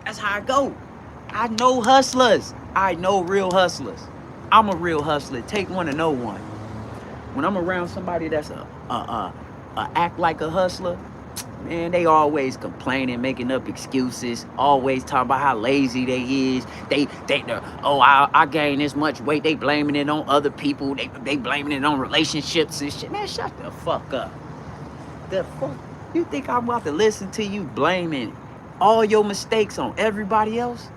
That's how I go. I know hustlers. I know real hustlers. I'm a real hustler. Take one to know one. When I'm around somebody that's a act like a hustler, man, they always complaining, making up excuses, always talking about how lazy they is. I gained this much weight. They blaming it on other people. They blaming it on relationships and shit. Man, shut the fuck up. The fuck? You think I'm about to listen to you blaming all your mistakes on everybody else?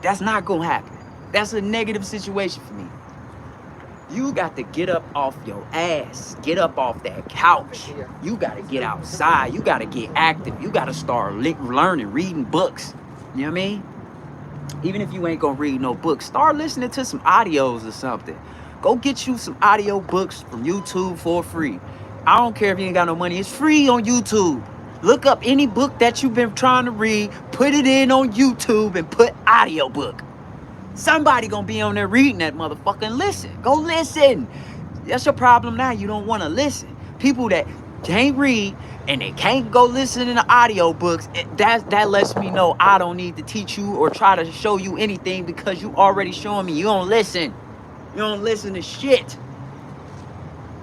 That's not gonna happen. That's a negative situation for me. You got to get up off your ass. Get up off that couch. You got to get outside. You got to get active. You got to start learning, reading books. You know what I mean? Even if you ain't going to read no books, start listening to some audios or something. Go get you some audio books from YouTube for free. I don't care if you ain't got no money. It's free on YouTube. Look up any book that you've been trying to read, put it in on YouTube and put audio book. Somebody gonna be on there reading that motherfucker and listen. Go listen. That's your problem now. You don't want to listen. People that can't read and they can't go listen to the audio books, that lets me know I don't need to teach you or try to show you anything, because you already showing me you don't listen. You don't listen to shit.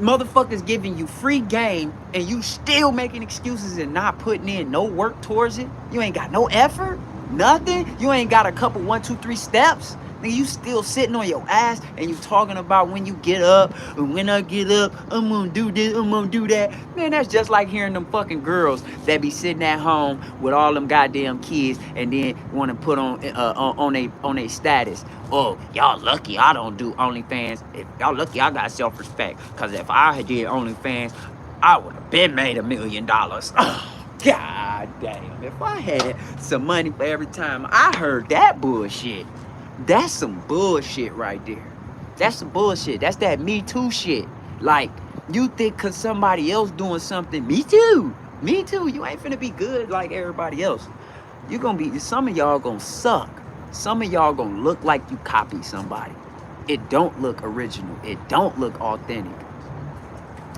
Motherfuckers giving you free game and you still making excuses and not putting in no work towards it. You ain't got no effort, nothing. You ain't got a couple 1, 2, 3 steps. Nigga, you still sitting on your ass and you talking about when you get up, and when I get up, I'm gonna do this, I'm gonna do that. Man, that's just like hearing them fucking girls that be sitting at home with all them goddamn kids and then want to put on a status. Oh, y'all lucky I don't do OnlyFans. If y'all lucky I got self-respect. Cause if I did OnlyFans, I would have been made $1 million. God damn, if I had some money for every time I heard that bullshit. That's some bullshit right there. That's some bullshit. That's that Me Too shit. Like, you think cause somebody else doing something, me too. Me too. You ain't finna be good like everybody else. You gonna be, some of y'all gonna suck. Some of y'all gonna look like you copy somebody. It don't look original. It don't look authentic.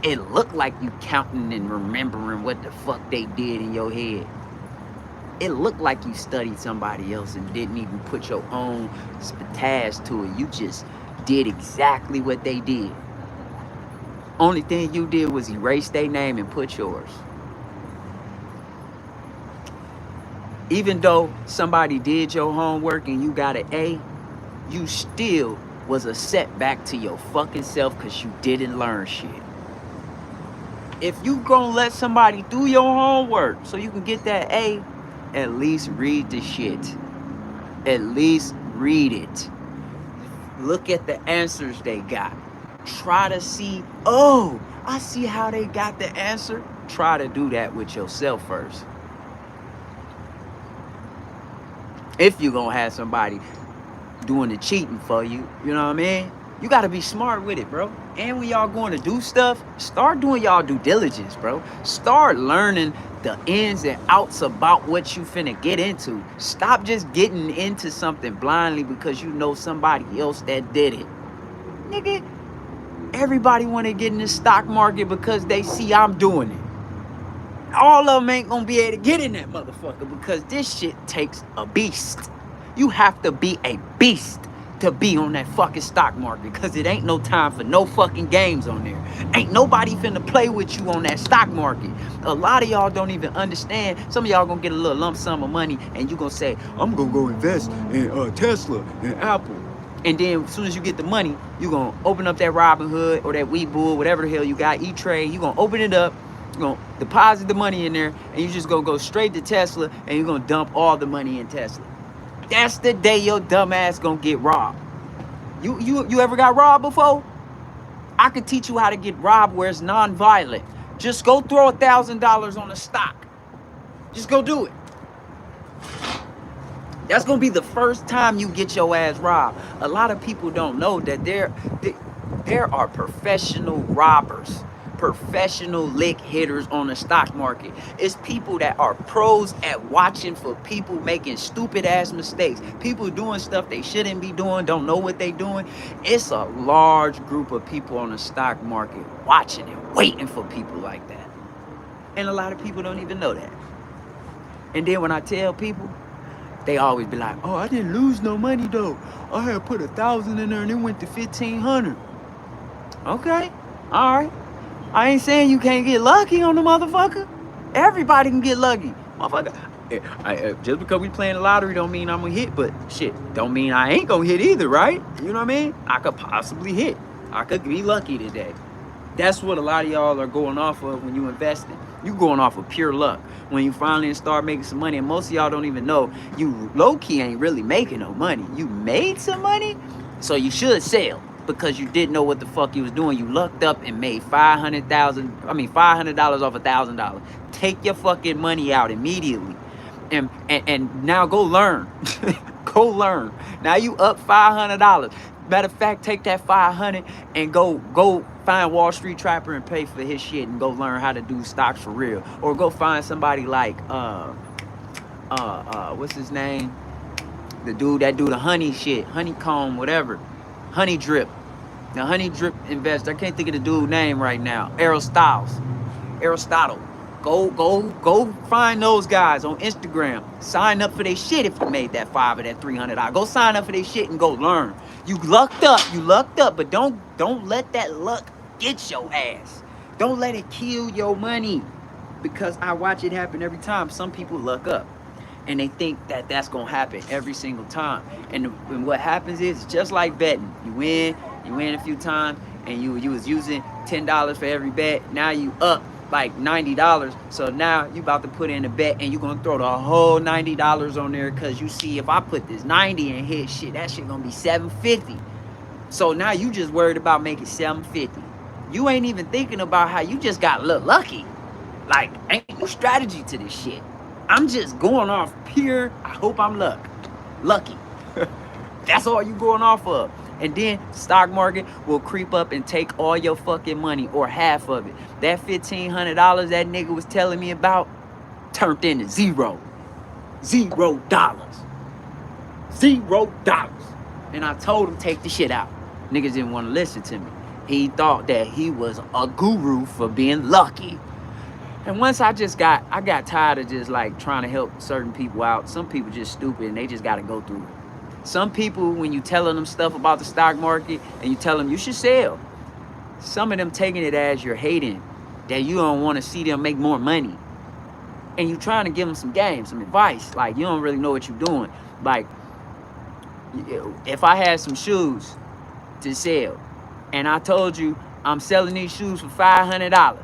It look like you counting and remembering what the fuck they did in your head. It looked like you studied somebody else and didn't even put your own spataz to it. You just did exactly what they did. Only thing you did was erase their name and put yours. Even though somebody did your homework and you got an A, you still was a setback to your fucking self because you didn't learn shit. If you gonna let somebody do your homework so you can get that A, at least read the shit. At least read it. Look at the answers they got. Try to see, oh, I see how they got the answer. Try to do that with yourself first. If you're gonna have somebody doing the cheating for you, you know what I mean? You gotta be smart with it, bro. And when y'all going to do stuff, start doing y'all due diligence, bro. Start learning the ins and outs about what you finna get into. Stop just getting into something blindly because you know somebody else that did it. Nigga, everybody wanna get in the stock market because they see I'm doing it. All of them ain't gonna be able to get in that motherfucker because this shit takes a beast. You have to be a beast to be on that fucking stock market because it ain't no time for no fucking games on there. Ain't nobody finna play with you on that stock market. A lot of y'all don't even understand. Some of y'all gonna get a little lump sum of money and you gonna say, I'm gonna go invest in Tesla and Apple. And then as soon as you get the money, you gonna open up that Robinhood or that Webull, whatever the hell you got, E-Trade. You gonna open it up, you gonna deposit the money in there, and you just gonna go straight to Tesla and you're gonna dump all the money in Tesla. That's the day your dumb ass gonna get robbed. You ever got robbed before? I could teach you how to get robbed where it's non-violent. Just go throw $1,000 on a stock. Just go do it. That's gonna be the first time you get your ass robbed. A lot of people don't know that there are professional robbers, professional lick hitters on the stock market. It's people that are pros at watching for people making stupid ass mistakes, people doing stuff they shouldn't be doing, don't know what they doing. It's a large group of people on the stock market watching and waiting for people like that. And a lot of people don't even know that. And then when I tell people, they always be like, oh, I didn't lose no money though. I had put 1,000 in there and it went to 1,500. Okay, all right. I ain't saying you can't get lucky on the motherfucker. Everybody can get lucky. Motherfucker, just because we playing the lottery don't mean I'm gonna hit, but shit, don't mean I ain't gonna hit either, right? You know what I mean? I could possibly hit. I could be lucky today. That's what a lot of y'all are going off of when you investing. You going off of pure luck. When you finally start making some money, and most of y'all don't even know, you low-key ain't really making no money. You made some money, so you should sell. Because you didn't know what the fuck you was doing. You lucked up and made $500 off $1,000. Take your fucking money out immediately. And now go learn. Go learn. Now you up $500. Matter of fact, take that $500 and go find Wall Street Trapper and pay for his shit and go learn how to do stocks for real. Or go find somebody like what's his name? The dude that do the honey shit, honeycomb, whatever. Honey Drip. Now Honey Drip investor. I can't think of the dude's name right now. Aristotle. Go find those guys on Instagram. Sign up for their shit if you made that $500 or that $300. Go sign up for their shit and go learn. You lucked up, but don't let that luck get your ass. Don't let it kill your money, because I watch it happen every time. Some people luck up and they think that that's gonna happen every single time. And what happens is just like betting. You win a few times, and you was using $10 for every bet. Now you up like $90. So now you about to put in a bet, and you gonna throw the whole $90 on there, because you see, if I put this 90 and hit shit, that shit gonna be $750. So now you just worried about making $750. You ain't even thinking about how you just got lucky. Like, ain't no strategy to this shit. I'm just going off pure, I hope I'm lucky. That's all you going off of. And then stock market will creep up and take all your fucking money, or half of it. That $1,500 that nigga was telling me about turned into $0. $0. And I told him, take the shit out. Niggas didn't want to listen to me. He thought that he was a guru for being lucky. And once I got tired of just like trying to help certain people out. Some people just stupid and they just got to go through it. Some people, when you telling them stuff about the stock market and you tell them you should sell, some of them taking it as you're hating, that you don't want to see them make more money. And you trying to give them some game, some advice. Like, you don't really know what you're doing. Like, if I had some shoes to sell and I told you I'm selling these shoes for $500,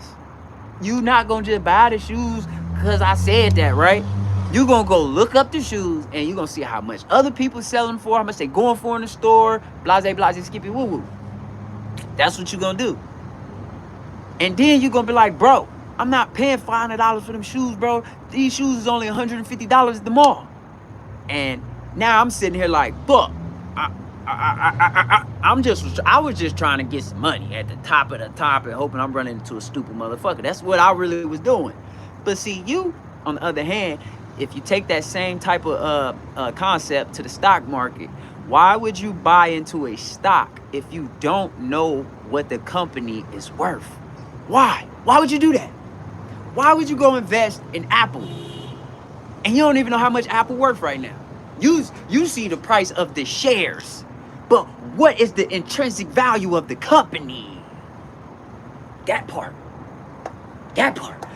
you not gonna just buy the shoes because I said that, right? You gonna go look up the shoes and you gonna see how much other people selling for, how much they going for in the store, blase, skippy, woo woo. That's what you gonna do. And then you gonna be like, bro, I'm not paying $500 for them shoes, bro. These shoes is only $150 at the mall. And now I'm sitting here like, fuck. I was just trying to get some money at the top of the top and hoping I'm running into a stupid motherfucker. That's what I really was doing. But see, you, on the other hand, if you take that same type of concept to the stock market, why would you buy into a stock if you don't know what the company is worth? Why? Why would you do that? Why would you go invest in Apple and you don't even know how much Apple worth right now? You see the price of the shares, but what is the intrinsic value of the company? That part.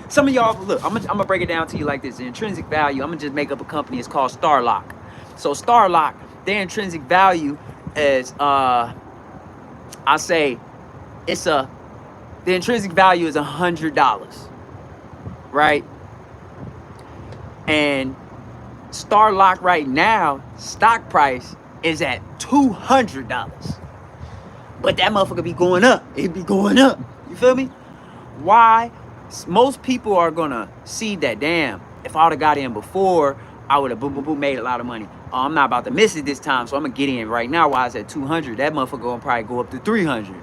Some of y'all, look, I'm gonna break it down to you like this. The intrinsic value, I'm gonna just make up a company. It's called Starlock. So Starlock, their intrinsic value is, the intrinsic value is $100, right? And Starlock right now, stock price is at $200. But that motherfucker be going up. It be going up. You feel me? Why? Most people are gonna see that, damn, if I would have got in before, I would have made a lot of money. Oh, I'm not about to miss it this time, so I'm gonna get in right now while it's at 200. That motherfucker gonna probably go up to 300.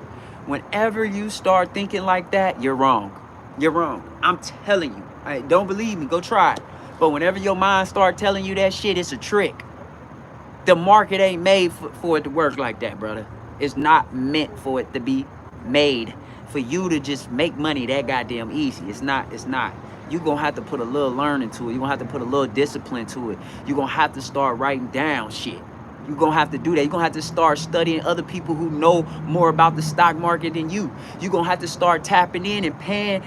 Whenever you start thinking like that, you're wrong. You're wrong. I'm telling you. Right, don't believe me, go try it. But whenever your mind start telling you that shit, it's a trick. The market ain't made for it to work like that, brother. It's not meant for it to be made for you to just make money that goddamn easy. It's not. You're going to have to put a little learning to it. You're going to have to put a little discipline to it. You're going to have to start writing down shit. You're going to have to do that. You're going to have to start studying other people who know more about the stock market than you. You're going to have to start tapping in and paying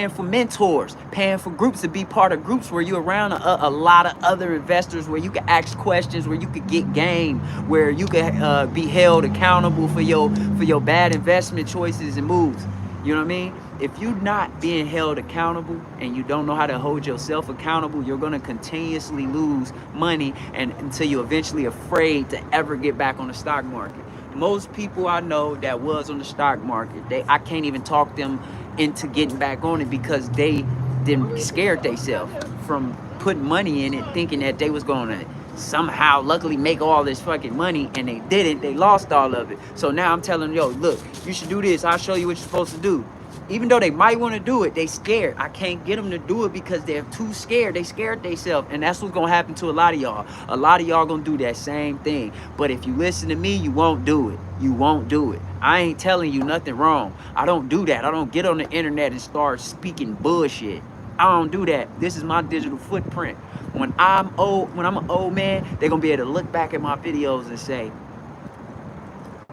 for mentors, paying for groups, to be part of groups where you're around a lot of other investors, where you can ask questions, where you could get game, where you can be held accountable for your bad investment choices and moves. You know what I mean? If you're not being held accountable and you don't know how to hold yourself accountable, you're going to continuously lose money until you're eventually afraid to ever get back on the stock market. Most people I know that was on the stock market, I can't even talk them into getting back on it because they didn't scared themselves from putting money in it, thinking that they was going to somehow luckily make all this fucking money, and they didn't. They lost all of it. So now I'm telling them, yo, look, you should do this. I'll show you what you're supposed to do. Even though they might want to do it, they scared. I can't get them to do it because they're too scared. They scared themselves. And that's what's going to happen to a lot of y'all. A lot of y'all going to do that same thing. But if you listen to me, you won't do it. You won't do it. I ain't telling you nothing wrong. I don't do that. I don't get on the internet and start speaking bullshit. I don't do that. This is my digital footprint. When I'm an old man, they're going to be able to look back at my videos and say,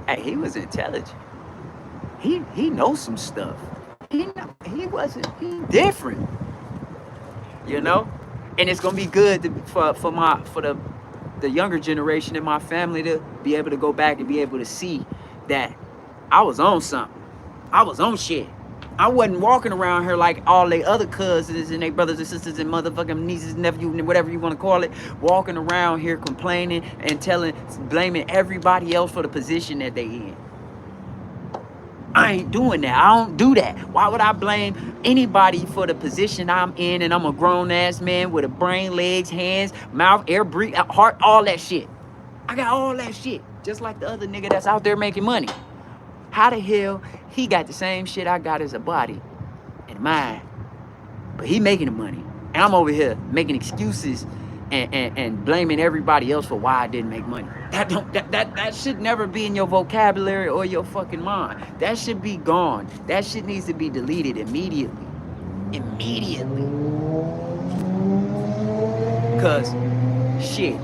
hey, he was intelligent. he knows some stuff. He he different, you know? And it's gonna be good for the younger generation in my family to be able to go back and be able to see that I was on something. I was on shit. I wasn't walking around here like all they other cousins and they brothers and sisters and motherfucking nieces, nephews, and whatever you want to call it, walking around here complaining and blaming everybody else for the position that they in. I ain't doing that. I don't do that. Why would I blame anybody for the position I'm in? And I'm a grown ass man with a brain, legs, hands, mouth, air, breathe, heart, all that shit. I got all that shit. Just like the other nigga that's out there making money. How the hell he got the same shit I got as a body and mind, but he making the money, and I'm over here making excuses and blaming everybody else for why I didn't make money. That should never be in your vocabulary or your fucking mind. That should be gone. That shit needs to be deleted immediately. Immediately. Cause shit.